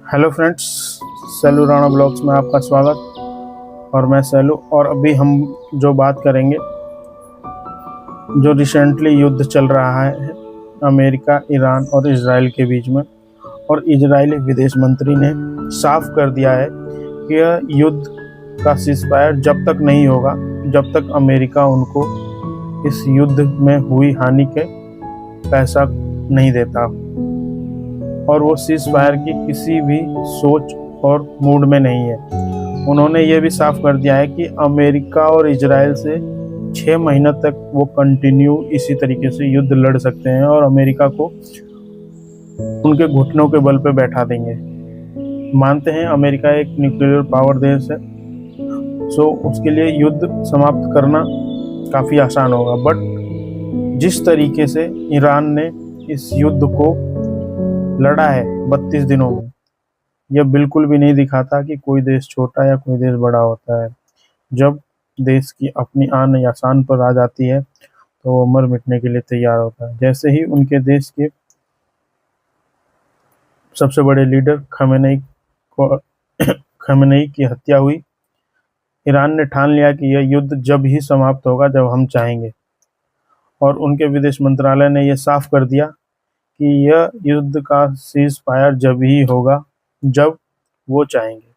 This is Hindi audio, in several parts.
Hello friends, Selu Rana blogs में आपका स्वागत। और मैं सैलू, और अभी हम जो बात करेंगे, जो रिसेंटली युद्ध चल रहा है अमेरिका, ईरान और इजराइल के बीच में। और इजरायली विदेश मंत्री ने साफ कर दिया है कि यह युद्ध का सीज़फायर जब तक नहीं होगा, जब तक अमेरिका उनको इस युद्ध में हुई हानि के पैसा नहीं देता। और वो सीज़फायर की किसी भी सोच और मूड में नहीं है। उन्होंने ये भी साफ कर दिया है कि अमेरिका और इजराइल से 6 महीने तक वो कंटिन्यू इसी तरीके से युद्ध लड़ सकते हैं और अमेरिका को उनके घुटनों के बल पे बैठा देंगे। मानते हैं अमेरिका एक न्यूक्लियर पावर देश है, सो उसके लिए युद्ध समाप्त करना काफ़ी आसान होगा। बट जिस तरीके से ईरान ने इस युद्ध को लड़ा है 32 दिनों में, यह बिल्कुल भी नहीं दिखाता कि कोई देश छोटा या कोई देश बड़ा होता है। जब देश की अपनी आन या शान पर आ जाती है तो वो मर मिटने के लिए तैयार होता है। जैसे ही उनके देश के सबसे बड़े लीडर खमेनेई की हत्या हुई, ईरान ने ठान लिया कि यह युद्ध जब ही समाप्त होगा जब हम चाहेंगे। और उनके विदेश मंत्रालय ने यह साफ कर दिया कि यह युद्ध का सीज फायर जब ही होगा जब वो चाहेंगे।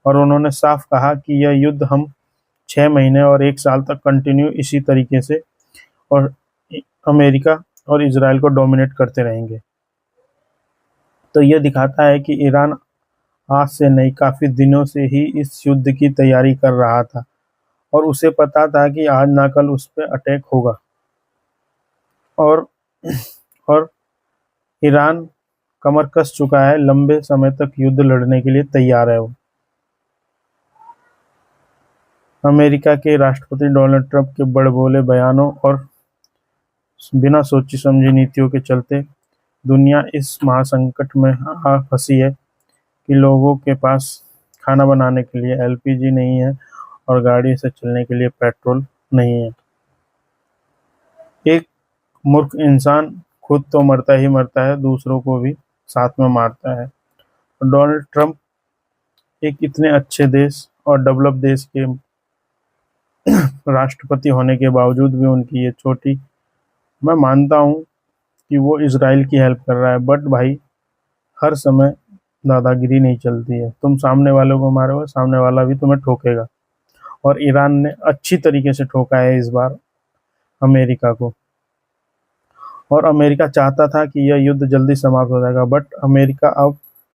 और उन्होंने साफ कहा कि यह युद्ध हम 6 महीने और 1 साल तक कंटिन्यू इसी तरीके से और अमेरिका और इजराइल को डोमिनेट करते रहेंगे। तो यह दिखाता है कि ईरान आज से नहीं, काफ़ी दिनों से ही इस युद्ध की तैयारी कर रहा था और उसे पता था कि आज ना कल उस पर अटैक होगा। और और ईरान कमर कस चुका है, लंबे समय तक युद्ध लड़ने के लिए तैयार है वो। अमेरिका के राष्ट्रपति डोनाल्ड ट्रंप के बड़बोले बयानों और बिना सोची समझी नीतियों के चलते दुनिया इस महासंकट में आ फंसी है कि लोगों के पास खाना बनाने के लिए एलपीजी नहीं है और गाड़ी से चलने के लिए पेट्रोल नहीं है। एक मूर्ख इंसान खुद तो मरता ही मरता है, दूसरों को भी साथ में मारता है। डोनाल्ड ट्रंप एक इतने अच्छे देश और डेवलप देश के राष्ट्रपति होने के बावजूद भी उनकी ये छोटी, मैं मानता हूँ कि वो इजराइल की हेल्प कर रहा है, बट भाई हर समय दादागिरी नहीं चलती है। तुम सामने वालों को मारोगे, सामने वाला भी तुम्हें ठोकेगा। और ईरान ने अच्छी तरीके से ठोका है इस बार अमेरिका को। और अमेरिका चाहता था कि यह युद्ध जल्दी समाप्त हो जाएगा, बट अमेरिका अब